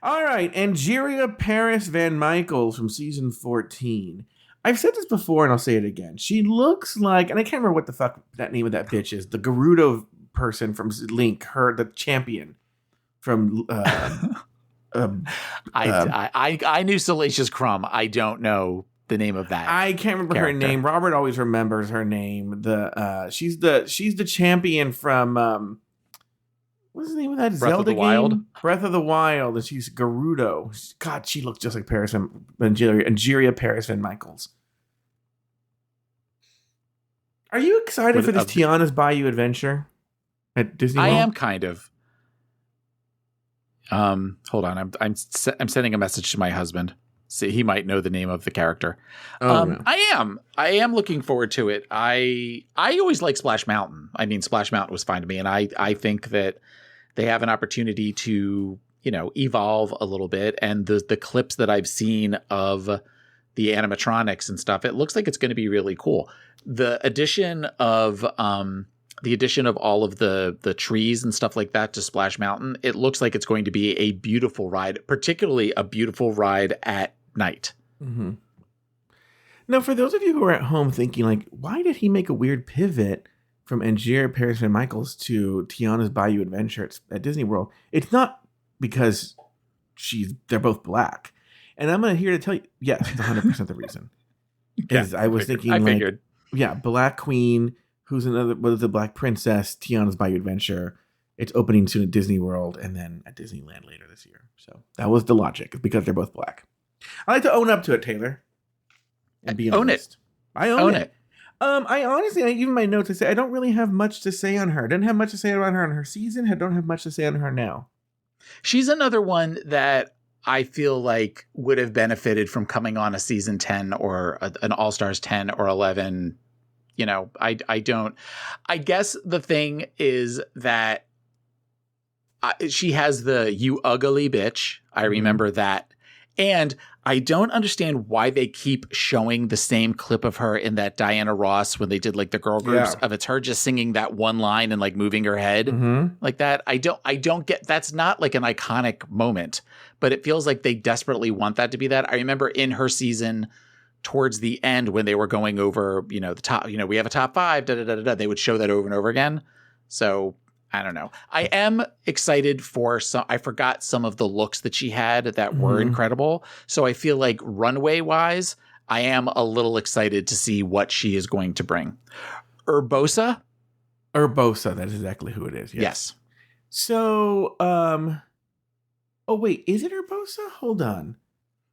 All right. Angeria Paris Van Michaels from season 14. I've said this before and I'll say it again. She looks like, and I can't remember what the fuck that name of that bitch is, the Gerudo person from Link, the champion from... I knew Salacious Crumb. I don't know the name of that. I can't remember her name. Robert always remembers her name. She's the champion from what's the name of that Zelda game? Breath of the Wild. And she's Gerudo. God, she looks just like Angeria Paris Van Michaels. Are you excited for this Tiana's Bayou adventure at Disney World? I am kind of. Hold on. I'm sending a message to my husband. See, he might know the name of the character. No. I am looking forward to it. I always like Splash Mountain. I mean, Splash Mountain was fine to me, and I think that they have an opportunity to, evolve a little bit. And the clips that I've seen of the animatronics and stuff, it looks like it's going to be really cool. The addition of all of the trees and stuff like that to Splash Mountain, it looks like it's going to be a beautiful ride, particularly a beautiful ride at night. Mm-hmm. Now, for those of you who are at home thinking, like, why did he make a weird pivot from Angeria Paris Van Michaels to Tiana's Bayou Adventure at Disney World? It's not because they're both black. And I'm here to tell you, yes, it's 100% the reason. Because I was thinking, Black Queen, who's was the Black Princess, Tiana's Bayou Adventure. It's opening soon at Disney World and then at Disneyland later this year. So that was the logic, because they're both black. I like to own up to it, Taylor. And be honest. I own it. I honestly, even my notes, I say I don't really have much to say on her. I didn't have much to say on her on her season. I don't have much to say on her now. She's another one that I feel like would have benefited from coming on a season 10 or an All-Stars 10 or 11. I guess the thing is that she has the "you ugly bitch." I remember that. And I don't understand why they keep showing the same clip of her in that Diana Ross when they did like the girl groups of it's her just singing that one line and like moving her head like that. I don't get, that's not like an iconic moment, but it feels like they desperately want that to be that. I remember in her season towards the end when they were going over, the top, we have a top 5, they would show that over and over again. So I don't know. I am excited for I forgot some of the looks that she had that were incredible. So I feel like runway wise, I am a little excited to see what she is going to bring. Urbosa, that is exactly who it is. Yes. So, oh wait, is it Urbosa? Hold on.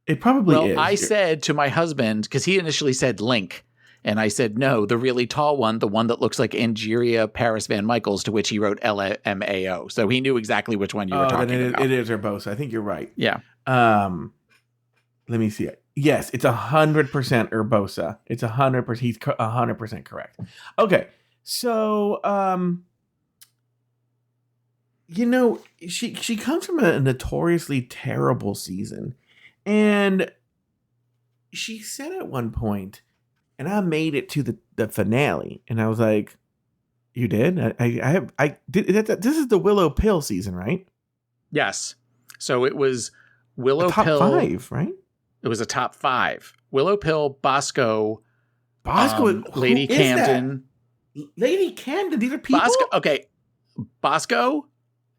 It probably is. I said to my husband, because he initially said Link. And I said, no, the really tall one, the one that looks like Angeria Paris Van Michaels, to which he wrote LMAO. So he knew exactly which one you were talking about. It is Urbosa. I think you're right. Yeah. Let me see it. Yes, it's 100% Urbosa. It's 100%. He's 100% correct. Okay. So, she comes from a notoriously terrible season. And she said at one point, and I made it to the finale, and I was like, "You did? I did. This is the Willow Pill season, right?" Yes. So it was Willow top Pill. 5, right? It was a top 5. Willow Pill, Bosco, Lady who is Camden. That? Lady Camden. These are people. Bosco,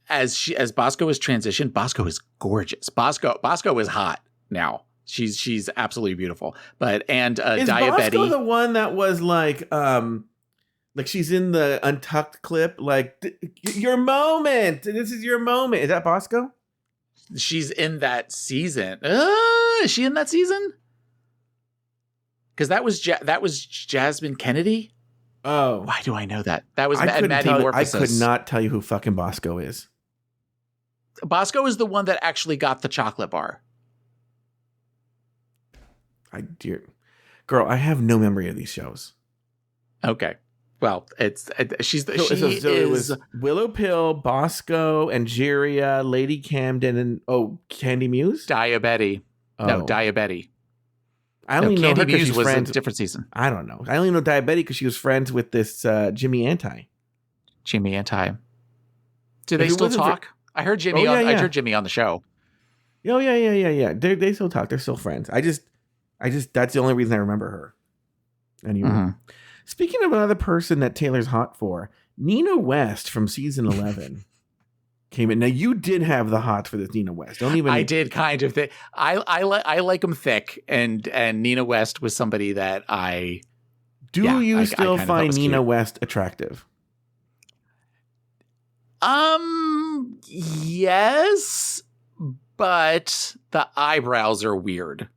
as Bosco is transitioned, Bosco is gorgeous. Bosco is hot now. She's absolutely beautiful. But is Bosco the one that was like she's in the Untucked clip, like your moment. This is your moment. Is that Bosco? She's in that season. Is she in that season? Because that was Jasmine Kennedy. Oh, why do I know that? That was Maddie Morphosis. I could not tell you who fucking Bosco is. Bosco is the one that actually got the chocolate bar. Girl, I have no memory of these shows. Okay. Well, it was Willow Pill, Bosco, Angeria, Lady Camden, and Candy Muse? Diabetti. Oh. No, Diabetti. I only know her because she's friends. A different season. I don't know. I only know Diabetti because she was friends with this Jimmy Anti. Jimmy Anti. Do they still talk? I heard Jimmy. I heard Jimmy on the show. Oh yeah. They still talk. They're still friends. I just that's the only reason I remember her. Anyway, speaking of another person that Taylor's hot for, Nina West from season 11 came in. Now you did have the hots for this Nina West. I did kind of think I like them thick, and Nina West was somebody that I. Do you still find Nina cute. West attractive? Yes, but the eyebrows are weird.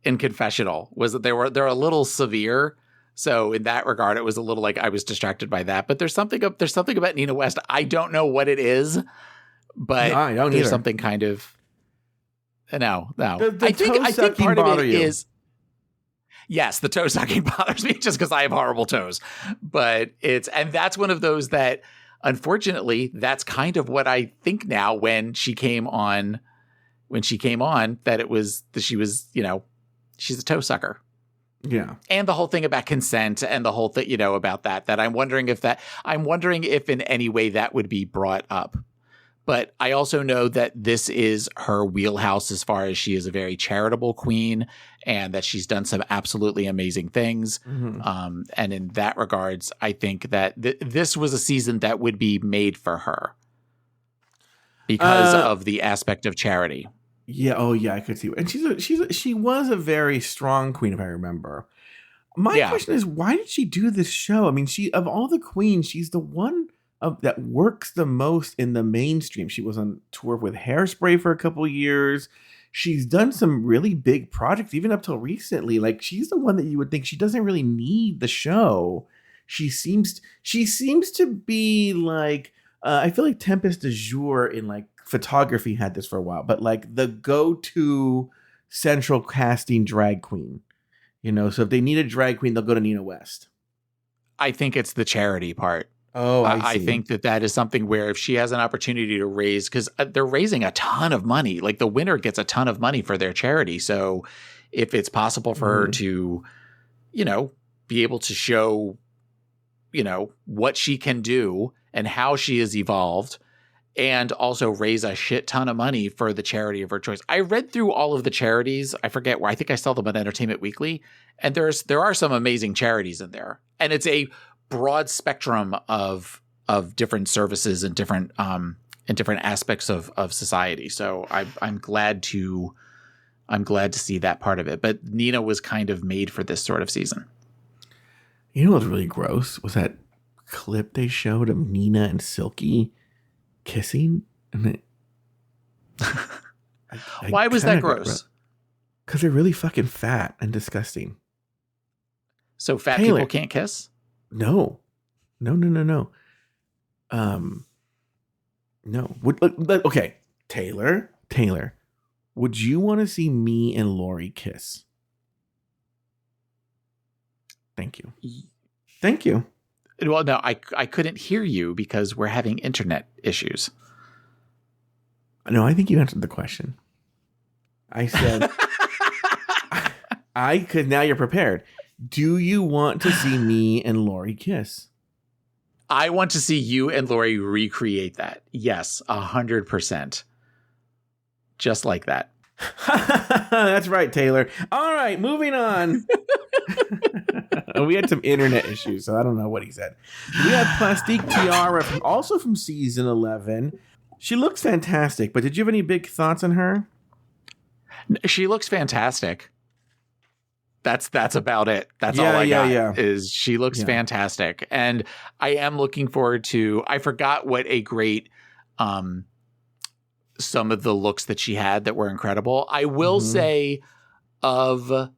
In Confessional was that they're a little severe, So in that regard, it was a little like I was distracted by that. But there's something about Nina West. I don't know what it is, but I don't there's either. something kind of no. The I think part of it is. Yes, the toe sucking bothers me just because I have horrible toes. But and that's one of those that, unfortunately, that's kind of what I think now when she came on, that she was, she's a toe sucker. Yeah. And the whole thing about consent and the whole thing, about that I'm wondering if in any way that would be brought up. But I also know that this is her wheelhouse as far as she is a very charitable queen and that she's done some absolutely amazing things. Mm-hmm. And in that regards, I think that this was a season that would be made for her because of the aspect of charity. Yeah. Oh, yeah. I could see. And she was a very strong queen, if I remember. My question is, why did she do this show? I mean, of all the queens, she's the one that works the most in the mainstream. She was on tour with Hairspray for a couple years. She's done some really big projects, even up till recently. Like, she's the one that you would think she doesn't really need the show. She seems to be like, I feel like Tempest du Jour in like photography had this for a while, but like the go-to central casting drag queen. So if they need a drag queen, they'll go to Nina West. I think it's the charity part. Oh, I see. I think that is something where if she has an opportunity to raise, because they're raising a ton of money, like the winner gets a ton of money for their charity. So if it's possible for her to, be able to show, what she can do and how she has evolved and also raise a shit ton of money for the charity of her choice. I read through all of the charities. I forget where. I think I saw them at Entertainment Weekly. And there are some amazing charities in there. And it's a broad spectrum of different services and different aspects of society. So I'm glad to see that part of it. But Nina was kind of made for this sort of season. You know what was really gross was that clip they showed of Nina and Silky kissing, and why was that gross? Because they're really fucking fat and disgusting. So fat people can't kiss? No. No. Okay, Taylor, would you want to see me and Lori kiss? Thank you. Well, no, I couldn't hear you because we're having internet issues. No, I think you answered the question. I said, now you're prepared. Do you want to see me and Lori kiss? I want to see you and Lori recreate that. Yes, 100%. Just like that. That's right, Taylor. All right, moving on. We had some internet issues, so I don't know what he said. We had Plastique Tiara, also from season 11. She looks fantastic, but did you have any big thoughts on her? She looks fantastic. That's about it. That's all I got. Is she looks fantastic. And I am looking forward to, I forgot what a great, some of the looks that she had that were incredible. I will say during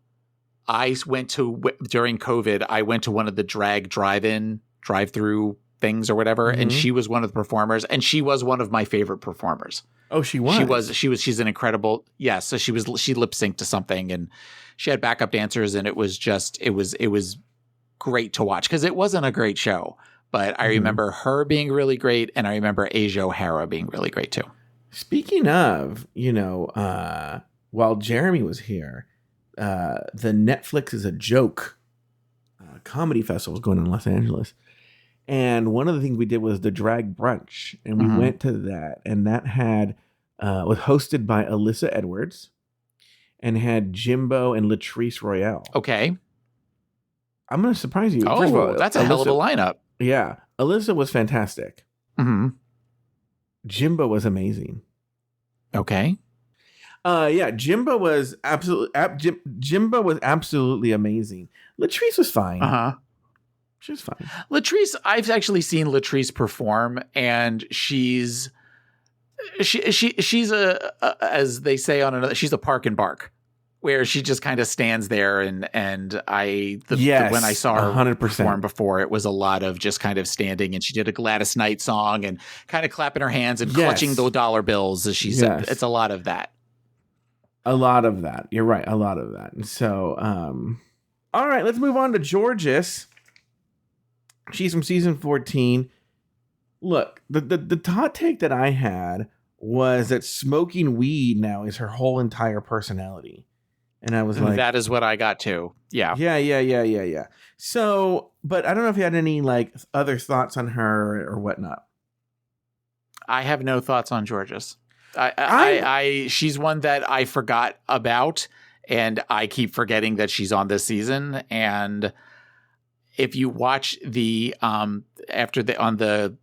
COVID, I went to one of the drag drive-through things or whatever. And she was one of the performers and she was one of my favorite performers. Oh, she was? She's an incredible. Yes. So she lip synced to something and she had backup dancers and it was great to watch because it wasn't a great show, but I remember her being really great. And I remember Asia O'Hara being really great too. Speaking of, while Jeremy was here, the Netflix is a joke comedy festival was going on in Los Angeles. And one of the things we did was the drag brunch, and we went to that, and that was hosted by Alyssa Edwards, and had Jimbo and Latrice Royale. Okay, I'm going to surprise you. Oh, first of all, that's a hell of a lineup. Yeah, Alyssa was fantastic. Jimbo was amazing. Okay. Jimbo was absolutely amazing. Latrice was fine. She was fine. Latrice, I've actually seen Latrice perform, and she's a as they say on another, she's a park and bark. where she just kind of stands there and when I saw her 100%. perform before, it was a lot of just kind of standing, and she did a Gladys Knight song and kind of clapping her hands and clutching the dollar bills, as she said. It's a lot of that. A lot of that. You're right. A lot of that. And so, all right, let's move on to Georges. She's from season 14. Look, the hot take that I had was that smoking weed now is her whole entire personality. And I was like, that is what I got too. Yeah. Yeah. So, but I don't know if you had any like other thoughts on her or whatnot. I have no thoughts on Georges. She's one that I forgot about, and I keep forgetting that she's on this season. And if you watch the on the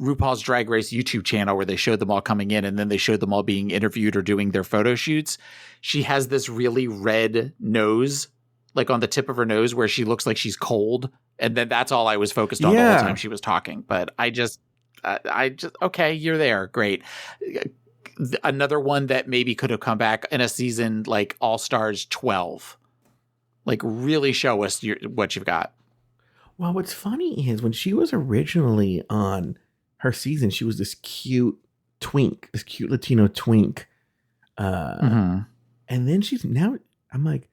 RuPaul's Drag Race YouTube channel where they showed them all coming in and then they showed them all being interviewed or doing their photo shoots, she has this really red nose, like on the tip of her nose, where she looks like she's cold. And then that's all I was focused on the whole time she was talking. But I just okay, you're there. Great. Another one that maybe could have come back in a season like All Stars 12. Like, really show us what you've got. Well, what's funny is when she was originally on her season, she was this cute twink, this cute Latino twink. And then I'm like,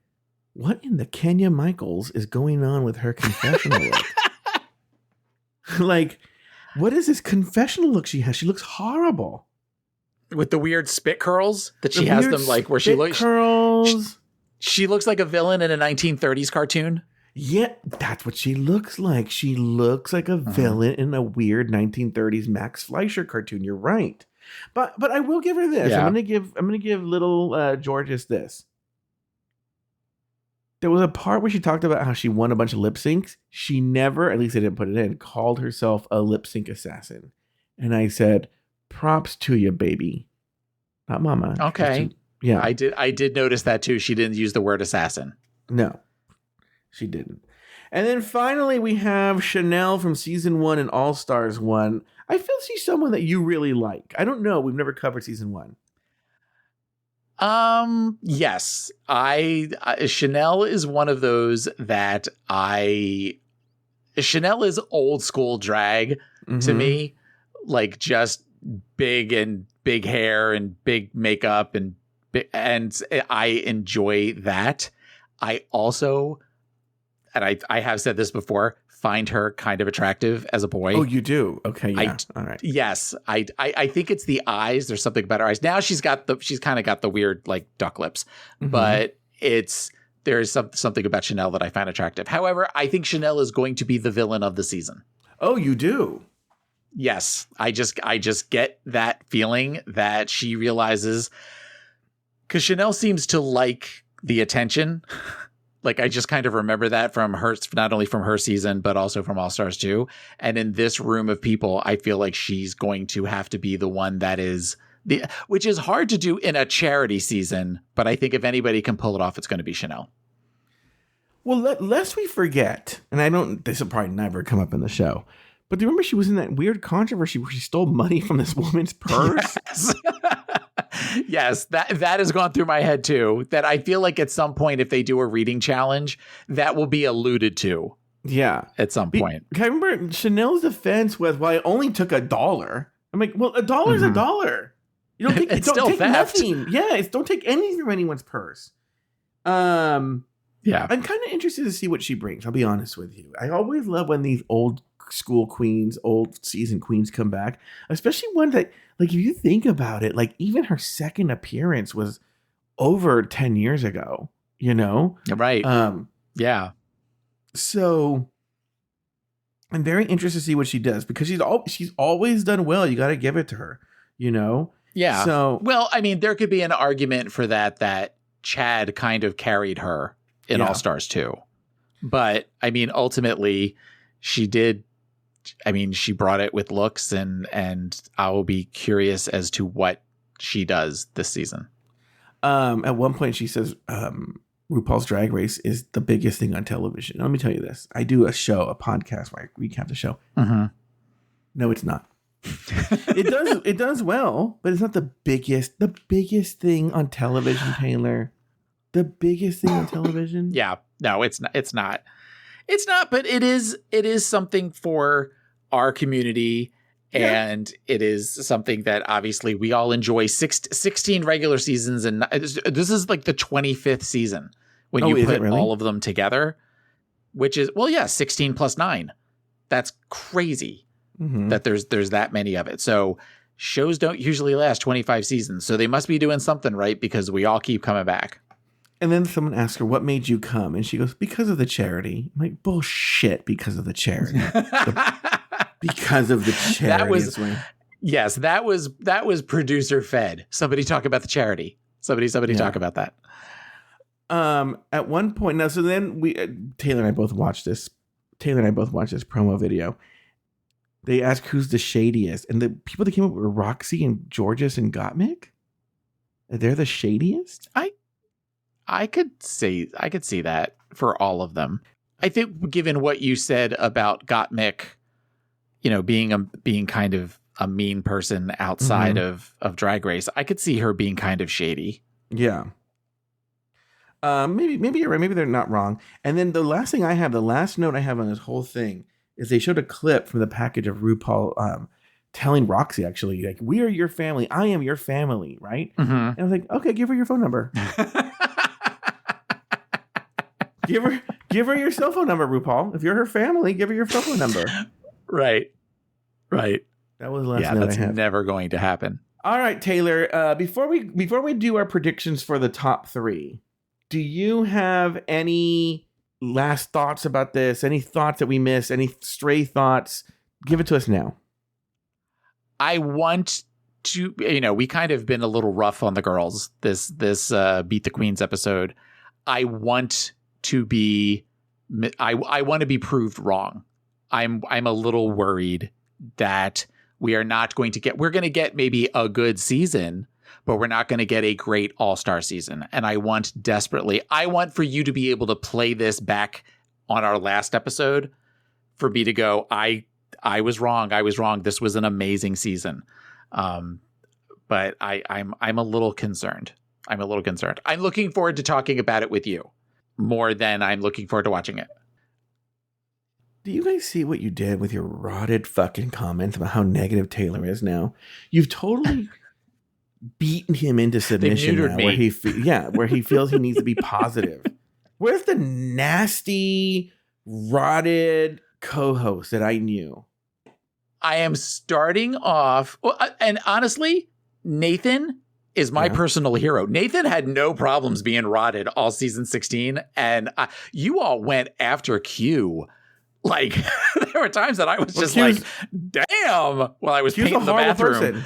what in the Kenya Michaels is going on with her confessional look? Like, what is this confessional look she has? She looks horrible. With the weird spit curls that she has them, like where she looks curls. She looks like a villain in a 1930s cartoon. Yeah, that's what she looks like. She looks like a villain in a weird 1930s Max Fleischer cartoon. You're right. But I will give her this. Yeah. I'm gonna give little Georges this. There was a part where she talked about how she won a bunch of lip syncs. She never, at least I didn't put it in, called herself a lip sync assassin. And I said, props to you, baby. Not mama. Okay. Yeah. I did notice that too. She didn't use the word assassin. No, she didn't. And then finally we have Chanel from season 1 and All Stars 1. I feel she's someone that you really like. I don't know. We've never covered season 1. Yes. Chanel is one of those that Chanel is old school drag to me, like just big hair and big makeup and I enjoy that. I also, and I have said this before, find her kind of attractive as a boy. Oh, you do? Okay, yeah. All right. Yes. I think it's the eyes. There's something about her eyes. Now she's kind of got the weird like duck lips, but there's something about Chanel that I find attractive. However, I think Chanel is going to be the villain of the season. Oh, you do? Yes. I just get that feeling that she realizes, because Chanel seems to like the attention. Like, I just kind of remember that from her, not only from her season, but also from All Stars 2. And in this room of people, I feel like she's going to have to be the one that is which is hard to do in a charity season. But I think if anybody can pull it off, it's going to be Chanel. Well, lest we forget, and this will probably never come up in the show, but do you remember she was in that weird controversy where she stole money from this woman's purse? Yes. Yes, that has gone through my head too. That I feel like at some point, if they do a reading challenge, that will be alluded to. Yeah, at some point. I remember Chanel's defense was, "Well, I only took $1." I'm like, "Well, $1 is $1. You don't take, it's still take theft. Nothing. Yeah, don't take anything from anyone's purse." Yeah, I'm kind of interested to see what she brings. I'll be honest with you. I always love when these old school queens, old season queens come back, especially one that, like, if you think about it, like even her second appearance was over 10 years ago, you know? Right. Yeah. So I'm very interested to see what she does, because she's always done well. You got to give it to her, you know? Yeah. So, well, I mean, there could be an argument for that Chad kind of carried her in All Stars 2. But I mean, ultimately she did. I mean, she brought it with looks, and I will be curious as to what she does this season. At one point she says, RuPaul's Drag Race is the biggest thing on television. Now, let me tell you this. I do a podcast where I recap the show. No, it's not. It does well, but it's not the biggest thing on television, Taylor. the biggest thing on television? Yeah. No, it's not. It's not. It's not, but it is something for our community. Yeah. And it is something that obviously we all enjoy. 16 regular seasons. And this is like the 25th season when you put all of them together, which is, 16 plus 9. That's crazy that there's that many of it. So shows don't usually last 25 seasons. So they must be doing something right because we all keep coming back. And then someone asks her, what made you come? And she goes, because of the charity. I'm like, bullshit, because of the charity. Because of the charity. That was producer fed. Somebody talk about the charity. Somebody talk about that. At one point, now, so then Taylor and I both watched this promo video. They ask who's the shadiest. And the people that came up were Roxxxy and Georges and Gotmik. They're the shadiest? I could see that for all of them. I think given what you said about Gotmik, being kind of a mean person outside of Drag Race, I could see her being kind of shady. Yeah. Maybe you're right. Maybe they're not wrong. And then the last note I have on this whole thing is they showed a clip from the package of RuPaul telling Roxxxy, actually, like, we are your family. I am your family, right? Mm-hmm. And I was like, okay, give her your phone number. Give her your cell phone number, RuPaul. If you're her family, give her your cell phone number. Right. That was the last note I have. That's never going to happen. All right, Taylor. Before we do our predictions for the top 3, do you have any last thoughts about this? Any thoughts that we missed? Any stray thoughts? Give it to us now. I want to, we kind of been a little rough on the girls this Beat the Queens episode. I want to be proved wrong. I'm a little worried that we're going to get maybe a good season, but we're not going to get a great all-star season. And I want for you to be able to play this back on our last episode for me to go, I was wrong. This was an amazing season. But I'm a little concerned. I'm looking forward to talking about it with you more than I'm looking forward to watching it. Do you guys see what you did with your rotted fucking comments about how negative Taylor is now? You've totally beaten him into submission now, where he feels he needs to be positive. Where's the nasty, rotted co-host that I knew? I am starting off, and honestly, Nathan is my personal hero. Nathan had no problems being rotted all season 16, and you all went after Q. Like, there were times that I was just like, damn, while I was painting the bathroom.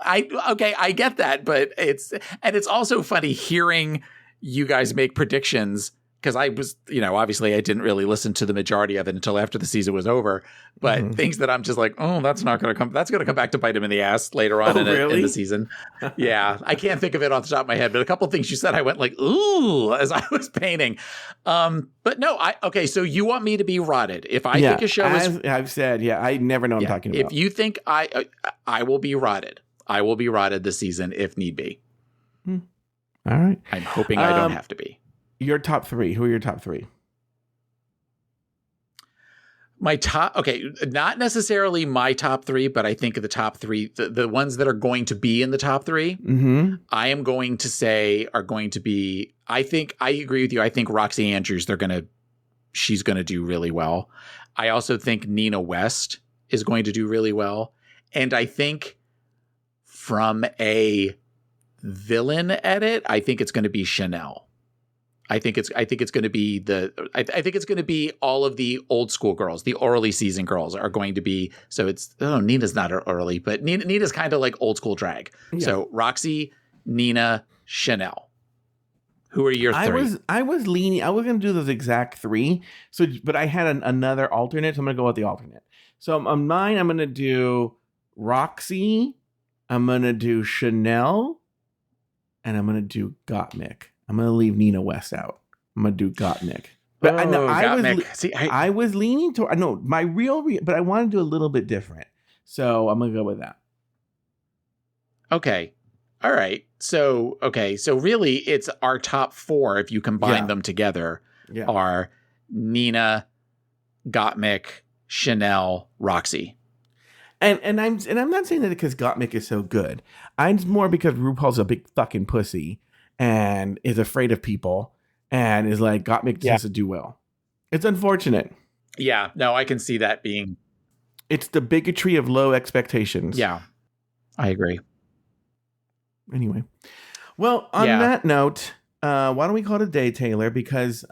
I get that, but it's also funny hearing you guys make predictions, because I was, obviously I didn't really listen to the majority of it until after the season was over, but things that I'm just like, oh, that's going to come back to bite him in the ass later on in the season. Yeah, I can't think of it off the top of my head, but a couple things you said, I went like, ooh, as I was painting. But no, so you want me to be rotted. If I think a show is... I've said, I never know what I'm talking about. If you think I will be rotted, I will be rotted this season if need be. All right. I'm hoping I don't have to be. Your top 3. Who are your top 3? My top, not necessarily my top 3, but I think of the top 3, the ones that are going to be in the top 3, I am going to say are going to be, I agree with you. I think Roxxxy Andrews, she's going to do really well. I also think Nina West is going to do really well. And I think from a villain edit, I think it's going to be Chanel. I think it's going to be all of the old school girls, the early season girls are going to be. So Nina's not early, but Nina's kind of like old school drag. Yeah. So Roxxxy, Nina, Chanel. Who are your 3? I was going to do those exact 3. So, but I had another alternate. So I'm going to go with the alternate. So on mine, I'm going to do Roxxxy. I'm going to do Chanel, and I'm going to do Gotmik. I'm going to leave Nina West out. I'm going to do Gotmik. But I was leaning toward, my but I want to do a little bit different. So I'm going to go with that. Okay. All right. So really it's our top 4 if you combine them together are Nina, Gotmik, Chanel, Roxxxy. And I'm not saying that because Gotmik is so good. I'm more because RuPaul's a big fucking pussy and is afraid of people and is like Gotmik has to do well. It's unfortunate. Yeah, no, I can see that being. It's the bigotry of low expectations. Yeah, I agree. Anyway, well, on that note, why don't we call it a day, Taylor? Because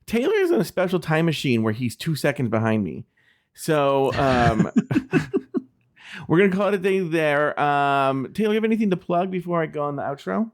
Taylor is in a special time machine where he's 2 seconds behind me. So we're going to call it a day there. Taylor, you have anything to plug before I go on the outro?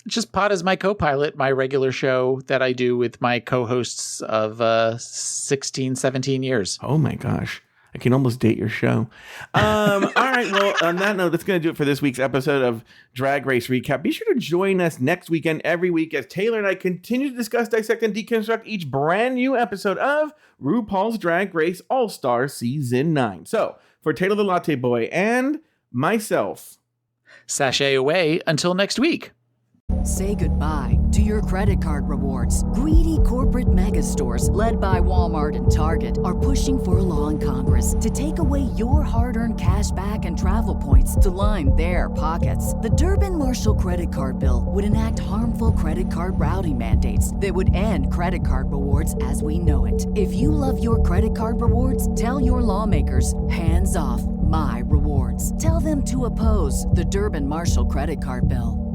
Just Pod is my co-pilot, my regular show that I do with my co-hosts of 16, 17 years. Oh my gosh. I can almost date your show. All right. Well, on that note, that's going to do it for this week's episode of Drag Race Recap. Be sure to join us next weekend, every week, as Taylor and I continue to discuss, dissect, and deconstruct each brand new episode of RuPaul's Drag Race All-Star Season 9. So, for Taylor the Latte Boy and myself, sashay away until next week. Say goodbye to your credit card rewards. Greedy corporate mega stores, led by Walmart and Target, are pushing for a law in Congress to take away your hard-earned cash back and travel points to line their pockets. The Durbin-Marshall credit card bill would enact harmful credit card routing mandates that would end credit card rewards as we know it. If you love your credit card rewards, tell your lawmakers, hands off my rewards. Tell them to oppose the Durbin-Marshall credit card bill.